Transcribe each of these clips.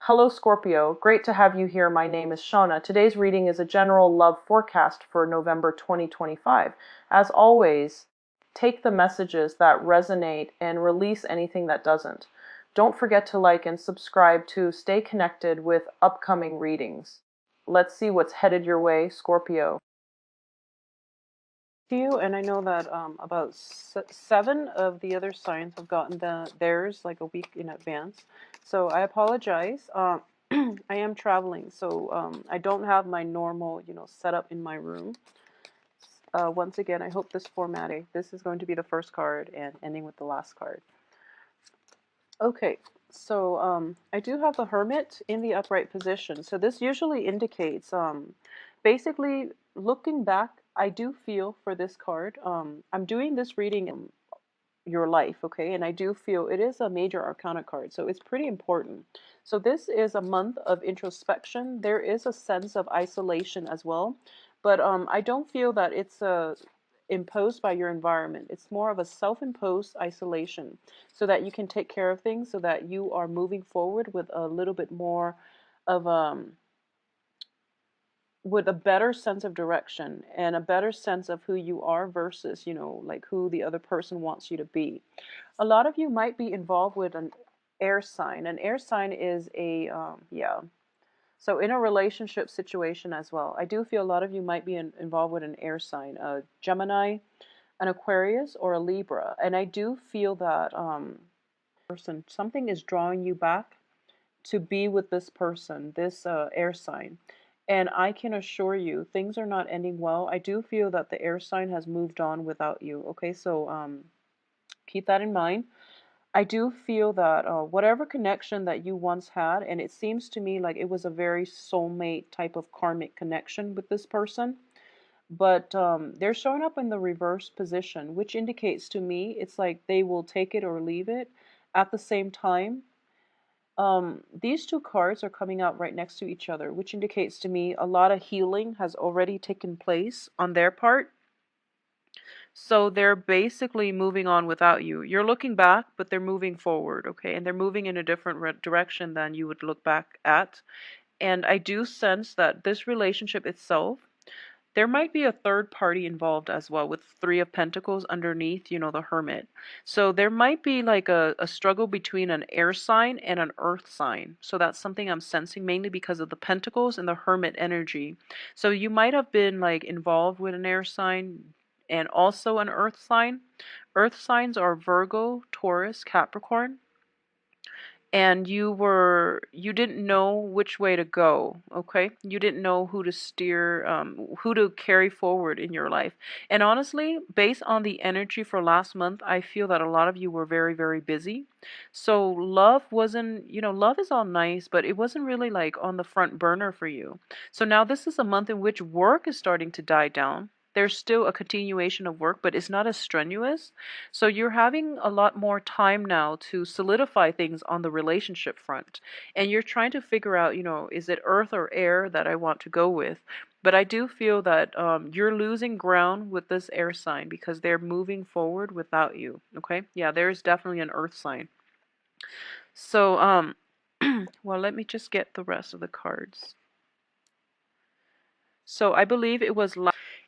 Hello Scorpio, great to have you here. My name is Shauna. Today's reading is a general love forecast for November 2025. As always, take the messages that resonate and release anything that doesn't. Don't forget to like and subscribe to stay connected with upcoming readings. Let's see what's headed your way, Scorpio. You and I know that about seven of the other signs have gotten theirs like a week in advance, so I apologize. I am traveling, so I don't have my normal, setup in my room. Once again, I hope this formatting. This is going to be the first card and ending with the last card. Okay, so I do have the Hermit in the upright position. So this usually indicates, basically, looking back, I do feel for this card. I'm doing this reading in your life, okay? And I do feel it is a major arcana card, so it's pretty important. So this is a month of introspection. There is a sense of isolation as well, but I don't feel that it's imposed by your environment. It's more of a self-imposed isolation so that you can take care of things, so that you are moving forward with a little bit more of with a better sense of direction and a better sense of who you are versus, like who the other person wants you to be. A lot of you might be involved with an air sign. An air sign is yeah. So in a relationship situation as well, I do feel a lot of you might be involved with an air sign, a Gemini, an Aquarius, or a Libra. And I do feel that person, something is drawing you back to be with this person, this air sign. And I can assure you, things are not ending well. I do feel that the air sign has moved on without you. Okay, so keep that in mind. I do feel that whatever connection that you once had, and it seems to me like it was a very soulmate type of karmic connection with this person, but they're showing up in the reverse position, which indicates to me it's like they will take it or leave it. At the same time, these two cards are coming out right next to each other, which indicates to me a lot of healing has already taken place on their part. So they're basically moving on without you. You're looking back, but they're moving forward, okay? And they're moving in a different direction than you would look back at. And I do sense that this relationship itself, there might be a third party involved as well, with Three of Pentacles underneath, the Hermit. So there might be like a struggle between an air sign and an earth sign. So that's something I'm sensing, mainly because of the Pentacles and the Hermit energy. So you might have been like involved with an air sign and also an earth sign. Earth signs are Virgo, Taurus, Capricorn, and you didn't know which way to go. Okay, you didn't know who to steer, who to carry forward in your life. And honestly, based on the energy for last month, I feel that a lot of you were very, very busy. So love wasn't, love is all nice, but it wasn't really like on the front burner for you. So now this is a month in which work is starting to die down. There's still a continuation of work, but it's not as strenuous. So you're having a lot more time now to solidify things on the relationship front. And you're trying to figure out, is it earth or air that I want to go with? But I do feel that you're losing ground with this air sign because they're moving forward without you. Okay? Yeah, there's definitely an earth sign. So, well, let me just get the rest of the cards. So I believe it was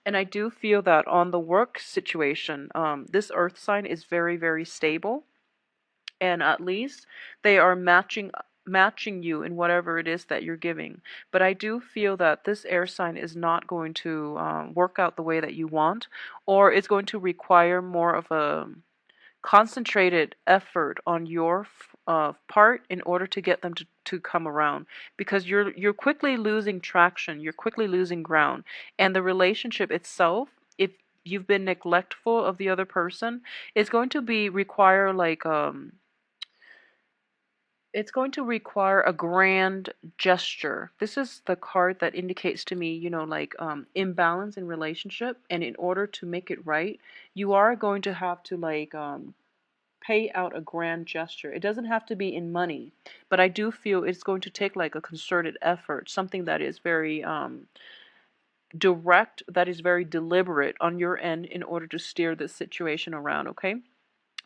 and I do feel that on the work situation, this earth sign is very, very stable, and at least they are matching you in whatever it is that you're giving. But I do feel that this air sign is not going to work out the way that you want, or it's going to require more of a concentrated effort on your part in order to get them to come around, because you're quickly losing traction, you're quickly losing ground, and the relationship itself, if you've been neglectful of the other person, it's going to be require like it's going to require a grand gesture. This is the card that indicates to me, like imbalance in relationship, and in order to make it right, you are going to have to like pay out a grand gesture. It doesn't have to be in money, but I do feel it's going to take like a concerted effort, something that is very direct, that is very deliberate on your end in order to steer this situation around, okay?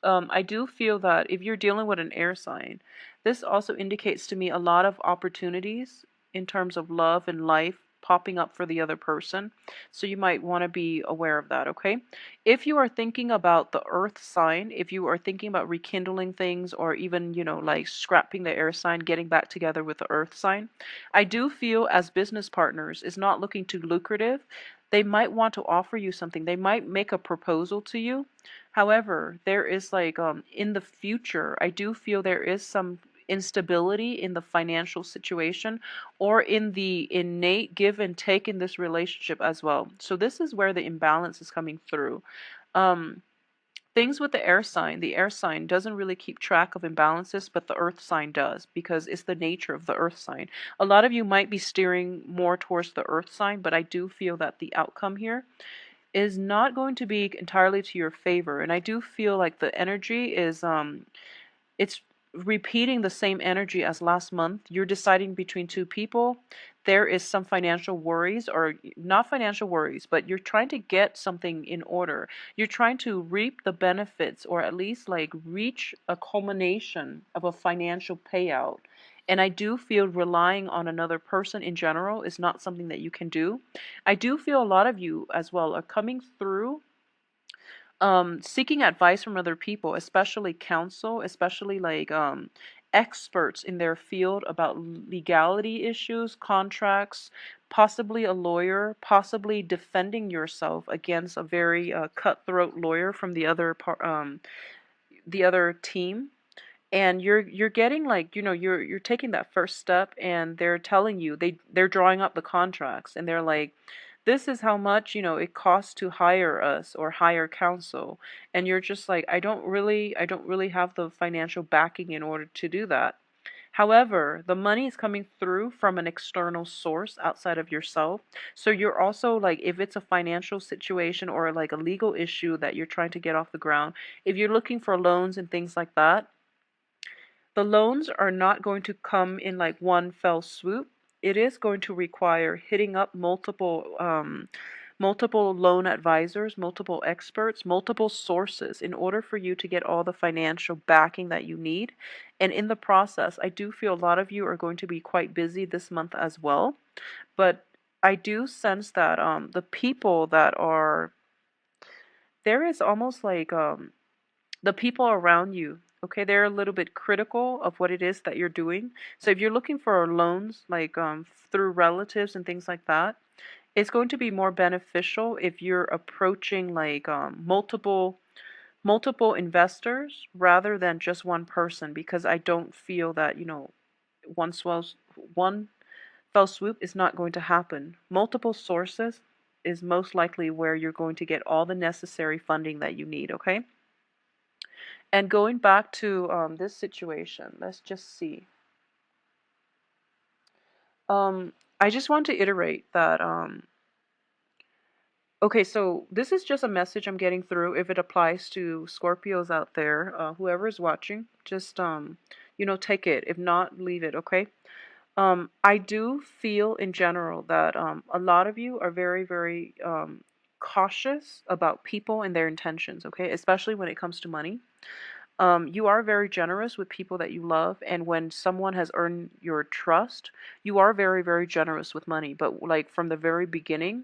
I do feel that if you're dealing with an air sign, this also indicates to me a lot of opportunities in terms of love and life popping up for the other person. So you might want to be aware of that, okay? If you are thinking about the earth sign, if you are thinking about rekindling things or even, like scrapping the air sign, getting back together with the earth sign, I do feel as business partners is not looking too lucrative. They might want to offer you something. They might make a proposal to you. However, there is like in the future, I do feel there is some instability in the financial situation or in the innate give and take in this relationship as well. So this is where the imbalance is coming through. Um, Things with the air sign doesn't really keep track of imbalances, but the earth sign does because it's the nature of the earth sign. A lot of you might be steering more towards the earth sign, but I do feel that the outcome here is not going to be entirely to your favor. And I do feel like the energy is it's repeating the same energy as last month. You're deciding between two people. There is some financial worries, or not financial worries, but you're trying to get something in order. You're trying to reap the benefits, or at least like reach a culmination of a financial payout. And I do feel relying on another person in general is not something that you can do. I do feel a lot of you as well are coming through seeking advice from other people, especially counsel, especially like experts in their field about legality issues, contracts, possibly a lawyer, possibly defending yourself against a very cutthroat lawyer from the other team. And you're getting like, you're taking that first step, and they're telling you, they're drawing up the contracts, and they're like, this is how much, it costs to hire us or hire counsel. And you're just like, I don't really have the financial backing in order to do that. However, the money is coming through from an external source outside of yourself. So you're also like, if it's a financial situation or like a legal issue that you're trying to get off the ground, if you're looking for loans and things like that, the loans are not going to come in like one fell swoop. It is going to require hitting up multiple loan advisors, multiple experts, multiple sources in order for you to get all the financial backing that you need. And in the process, I do feel a lot of you are going to be quite busy this month as well. But I do sense that the people that are there is almost like the people around you, okay, they're a little bit critical of what it is that you're doing. So if you're looking for loans like through relatives and things like that, it's going to be more beneficial if you're approaching like multiple investors rather than just one person, because I don't feel that, one swells one fell swoop is not going to happen. Multiple sources is most likely where you're going to get all the necessary funding that you need, okay? And going back to this situation, let's just see. I just want to iterate that. Okay, so this is just a message I'm getting through. If it applies to Scorpios out there, whoever is watching, just take it. If not, leave it. Okay. I do feel in general that a lot of you are very, very cautious about people and their intentions. Okay, especially when it comes to money. You are very generous with people that you love, and when someone has earned your trust, you are very, very generous with money. But like from the very beginning,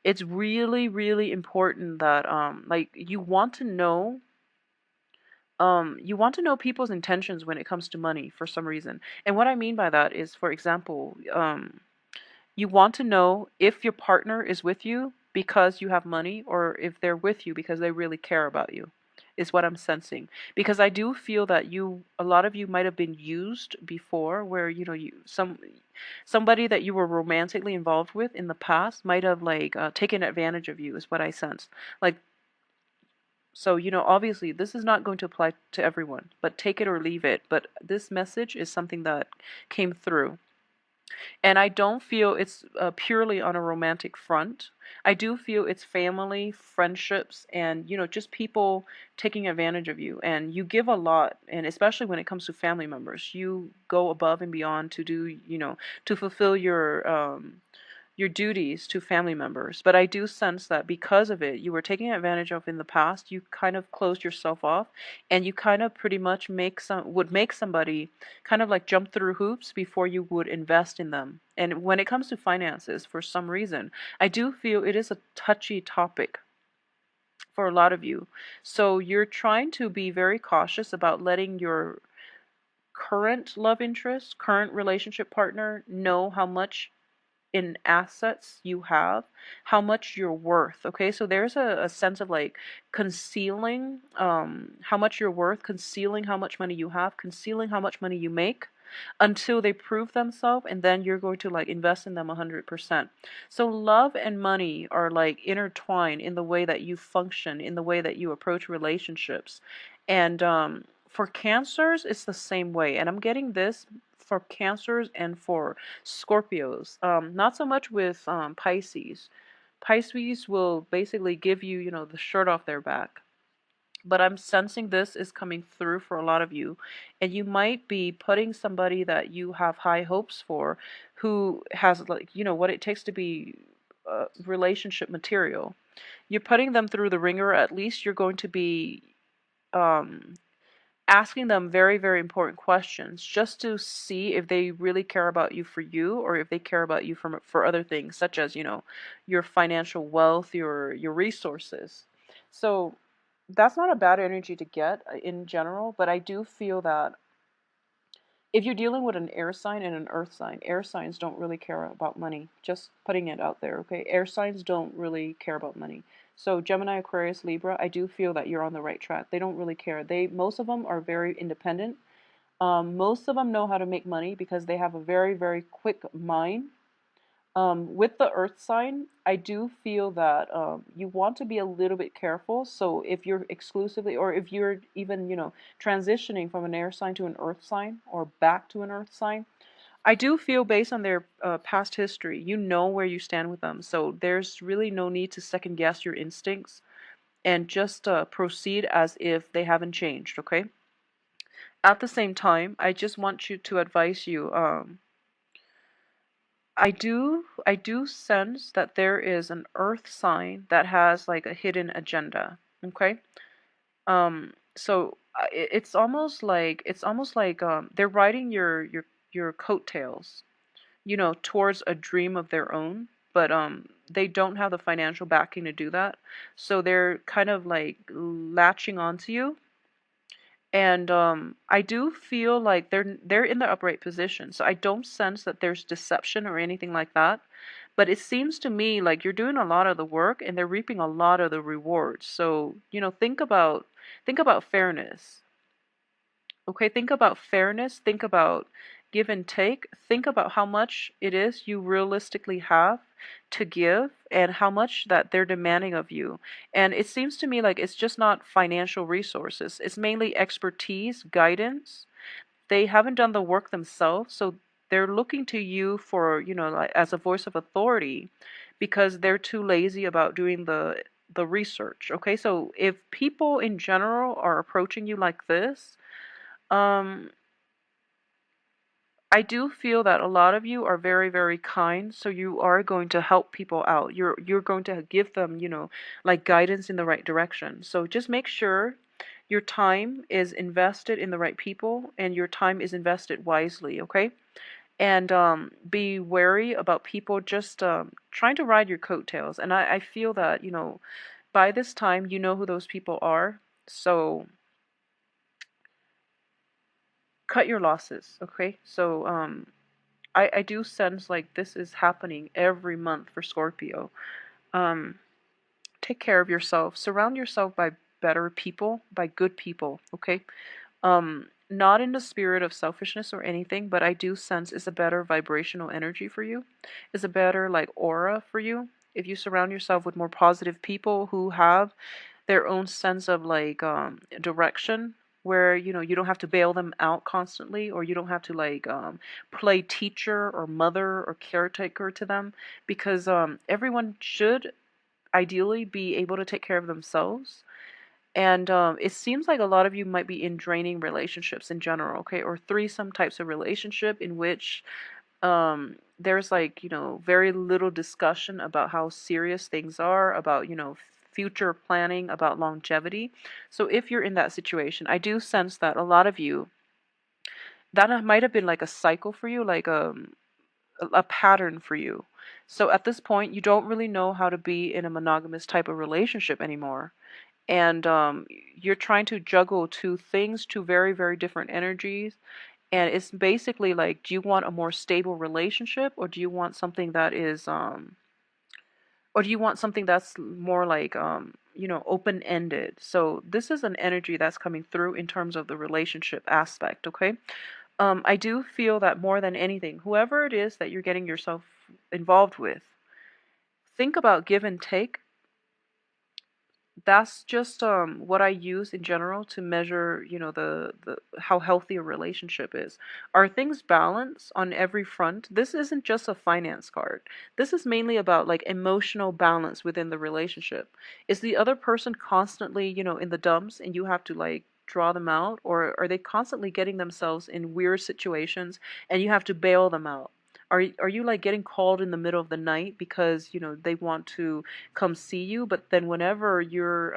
it's really, really important that like you want to know people's intentions when it comes to money for some reason. And what I mean by that is, for example, you want to know if your partner is with you because you have money, or if they're with you because they really care about you, is what I'm sensing. Because I do feel that a lot of you might have been used before, where somebody that you were romantically involved with in the past might have like taken advantage of you, is what I sense. Like, so, obviously this is not going to apply to everyone, but take it or leave it. But this message is something that came through. And I don't feel it's purely on a romantic front. I do feel it's family, friendships, and just people taking advantage of you. And you give a lot, and especially when it comes to family members, you go above and beyond to do, to fulfill your duties to family members. But I do sense that because of it, you were taking advantage of in the past. You kind of closed yourself off, and you kind of pretty much would make somebody kind of like jump through hoops before you would invest in them. And when it comes to finances, for some reason, I do feel it is a touchy topic for a lot of you. So you're trying to be very cautious about letting your current love interest, current relationship partner know how much in assets you have, how much you're worth. Okay, so there's a sense of like concealing how much you're worth, concealing how much money you have, concealing how much money you make until they prove themselves, and then you're going to like invest in them 100%. So love and money are like intertwined in the way that you function, in the way that you approach relationships. And for cancers it's the same way, and I'm getting this for cancers and for Scorpios. Not so much with Pisces. Pisces will basically give you, you know, the shirt off their back. But I'm sensing this is coming through for a lot of you. And you might be putting somebody that you have high hopes for, who has, like, you know, what it takes to be relationship material. You're putting them through the ringer. At least you're going to be um, asking them very, very important questions just to see if they really care about you, or if they care about you for other things, such as, you know, your financial wealth, your resources. So that's not a bad energy to get in general, but I do feel that if you're dealing with an air sign and an earth sign, air signs don't really care about money. Just putting it out there, okay? Air signs don't really care about money. So Gemini, Aquarius, Libra, I do feel that you're on the right track. They don't really care. Most of them are very independent. Most of them know how to make money because they have a very, very quick mind. With the earth sign, I do feel that you want to be a little bit careful. So if you're exclusively, or if you're even, you know, transitioning from an air sign to an earth sign or back to an earth sign, I do feel based on their past history, you know where you stand with them. So there's really no need to second guess your instincts, and just proceed as if they haven't changed, okay? At the same time, I just want you to advise you. I do sense that there is an earth sign that has like a hidden agenda. Okay. It's almost like they're riding your coattails, you know, towards a dream of their own, but they don't have the financial backing to do that. So they're kind of like latching onto you. And I do feel like they're in the upright position. So I don't sense that there's deception or anything like that. But it seems to me like you're doing a lot of the work and they're reaping a lot of the rewards. So, you know, think about fairness. Okay, think about fairness, think about give and take, think about how much it is you realistically have to give and how much that they're demanding of you. And it seems to me like it's just not financial resources, it's mainly expertise, guidance. They haven't done the work themselves, so they're looking to you for, you know, like as a voice of authority because they're too lazy about doing the research. Okay, so if people in general are approaching you like this, um, I do feel that a lot of you are very, very kind, so you are going to help people out. You're going to give them, you know, like guidance in the right direction. So just make sure your time is invested in the right people and your time is invested wisely, okay? And be wary about people just trying to ride your coattails. And I feel that, you know, by this time you know who those people are. So cut your losses, okay? So I do sense like this is happening every month for Scorpio. Um, take care of yourself. Surround yourself by better people, by good people, okay? Not in the spirit of selfishness or anything, but I do sense it's a better vibrational energy for you. It's a better like aura for you. If you surround yourself with more positive people who have their own sense of like direction, where you know you don't have to bail them out constantly, or you don't have to like play teacher or mother or caretaker to them, because everyone should ideally be able to take care of themselves. And it seems like a lot of you might be in draining relationships in general, okay, or threesome types of relationship in which There's like, very little discussion about how serious things are, about, future planning, about longevity. So if you're in that situation, I do sense that a lot of you, that might have been like a cycle for you, like a pattern for you. So at this point, you don't really know how to be in a monogamous type of relationship anymore. And you're trying to juggle two things, two very, very different energies. And it's basically like, do you want a more stable relationship, or do you want something that is, or do you want something that's more like, open-ended? So this is an energy that's coming through in terms of the relationship aspect, okay? I do feel that more than anything, whoever it is that you're getting yourself involved with, think about give and take. That's just what I use in general to measure, the how healthy a relationship is. Are things balanced on every front? This isn't just a finance card. This is mainly about like emotional balance within the relationship. Is the other person constantly, in the dumps and you have to like draw them out, or are they constantly getting themselves in weird situations and you have to bail them out? Are you like getting called in the middle of the night because, they want to come see you, but then whenever you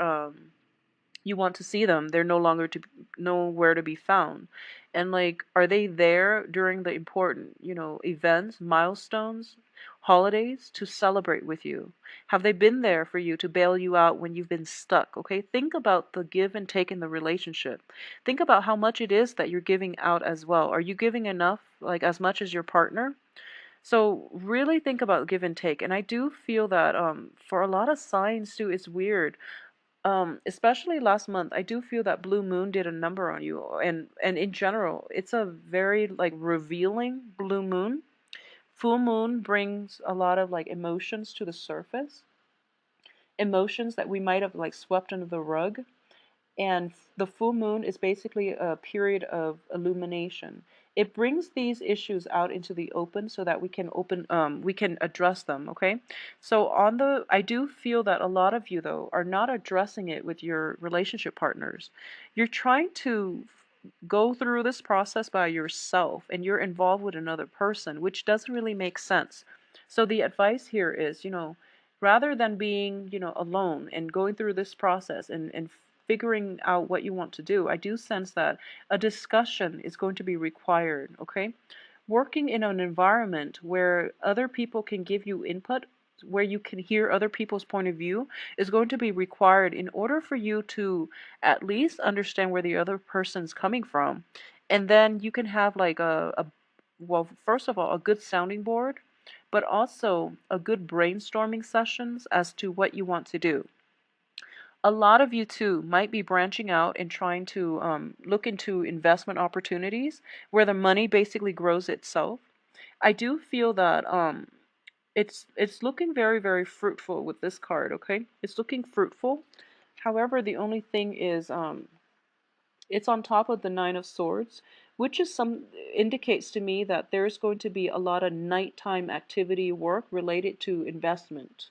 want to see them, they're no longer to nowhere to be found. And like, are they there during the important, events, milestones, holidays to celebrate with you? Have they been there for you to bail you out when you've been stuck? Okay, think about the give and take in the relationship. Think about how much it is that you're giving out as well. Are you giving enough, like as much as your partner? So really think about give and take. And I do feel that for a lot of signs too, it's weird. Especially last month, I do feel that blue moon did a number on you. And in general, it's a very like revealing blue moon. Full moon brings a lot of like emotions to the surface. Emotions that we might have like swept under the rug. And the full moon is basically a period of illumination. It brings these issues out into the open so that we can address them, okay? So I do feel that a lot of you though are not addressing it with your relationship partners. You're trying to go through this process by yourself and you're involved with another person, which doesn't really make sense. So the advice here is, rather than being, alone and going through this process and figuring out what you want to do, I do sense that a discussion is going to be required, okay? Working in an environment where other people can give you input, where you can hear other people's point of view, is going to be required in order for you to at least understand where the other person's coming from. And then you can have like well, first of all, a good sounding board, but also a good brainstorming sessions as to what you want to do. A lot of you too might be branching out and trying to look into investment opportunities where the money basically grows itself. I do feel that it's looking very, very fruitful with this card, okay? It's looking fruitful. However, the only thing is it's on top of the Nine of Swords, which is some indicates to me that there's going to be a lot of nighttime activity work related to investment.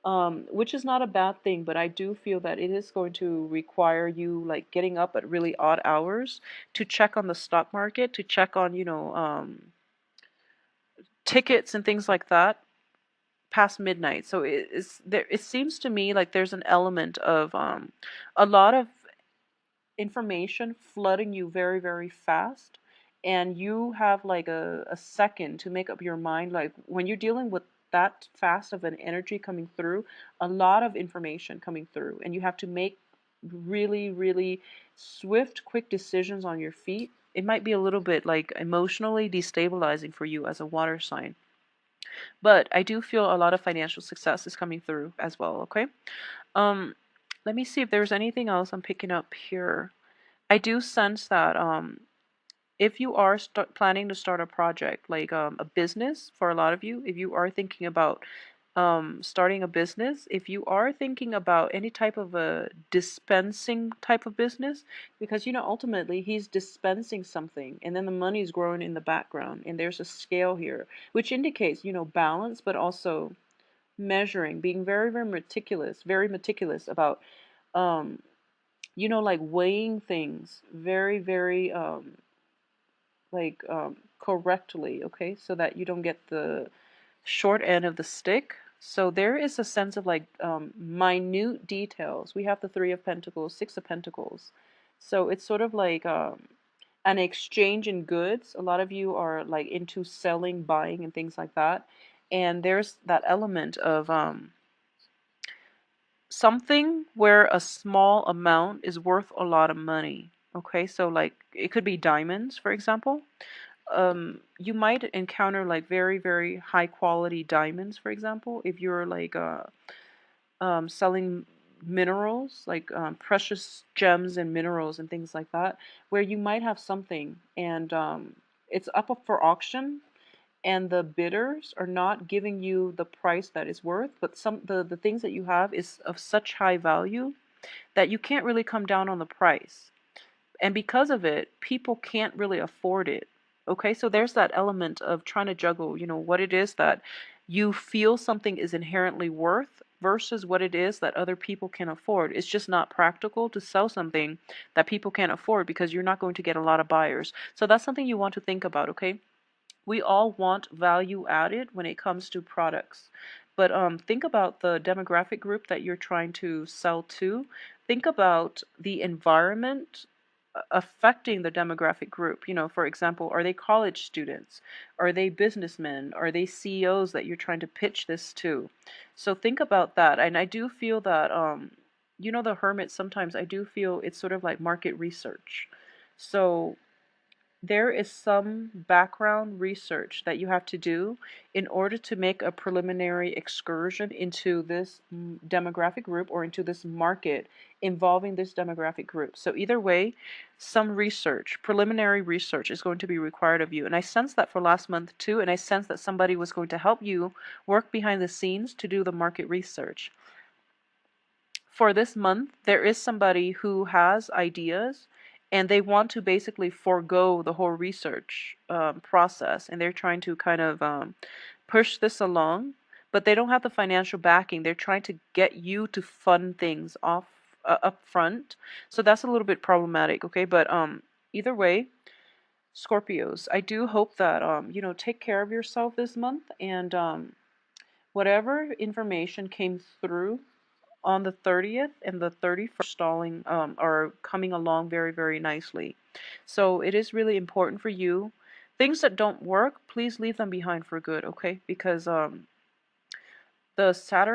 Which is not a bad thing, but I do feel that it is going to require you like getting up at really odd hours to check on the stock market, to check on, tickets and things like that past midnight. So it seems to me like there's an element of a lot of information flooding you very, very fast. And you have like a second to make up your mind. Like when you're dealing with that fast of an energy coming through, a lot of information coming through, and you have to make really, really swift, quick decisions on your feet. It might be a little bit like emotionally destabilizing for you as a water sign. But I do feel a lot of financial success is coming through as well, okay? Um, Let me see if there's anything else I'm picking up here. I do sense that if you are planning to start a project, like a business, for a lot of you, if you are thinking about starting a business, if you are thinking about any type of a dispensing type of business, because ultimately he's dispensing something and then the money is growing in the background and there's a scale here, which indicates, balance, but also measuring, being very meticulous about um, like weighing things very, very like correctly, okay, so that you don't get the short end of the stick. So there is a sense of like minute details. We have the Three of Pentacles, Six of Pentacles. So it's sort of like an exchange in goods. A lot of you are like into selling, buying, and things like that. And there's that element of something where a small amount is worth a lot of money. Okay, so like it could be diamonds, for example. You might encounter like very, very high quality diamonds, for example, if you're like selling minerals, like precious gems and minerals and things like that, where you might have something and it's up for auction and the bidders are not giving you the price that is worth, but the things that you have is of such high value that you can't really come down on the price. And because of it, people can't really afford it. Okay, so there's that element of trying to juggle, what it is that you feel something is inherently worth versus what it is that other people can afford. It's just not practical to sell something that people can't afford because you're not going to get a lot of buyers. So that's something you want to think about, okay? We all want value added when it comes to products. But think about the demographic group that you're trying to sell to. Think about the environment affecting the demographic group. For example, are they college students? Are they businessmen? Are they CEOs that you're trying to pitch this to? So think about that. And I do feel that, the hermit, sometimes I do feel it's sort of like market research. So there is some background research that you have to do in order to make a preliminary excursion into this demographic group or into this market involving this demographic group. So either way, some research, preliminary research is going to be required of you. And I sense that for last month too, and I sense that somebody was going to help you work behind the scenes to do the market research. For this month, there is somebody who has ideas and they want to basically forego the whole research process and they're trying to kind of push this along, but they don't have the financial backing. They're trying to get you to fund things off up front. So that's a little bit problematic, okay? But either way, Scorpios, I do hope that take care of yourself this month and whatever information came through on the 30th and the 31st stalling are coming along very, very nicely. So it is really important for you. Things that don't work, please leave them behind for good, okay? Because the Saturn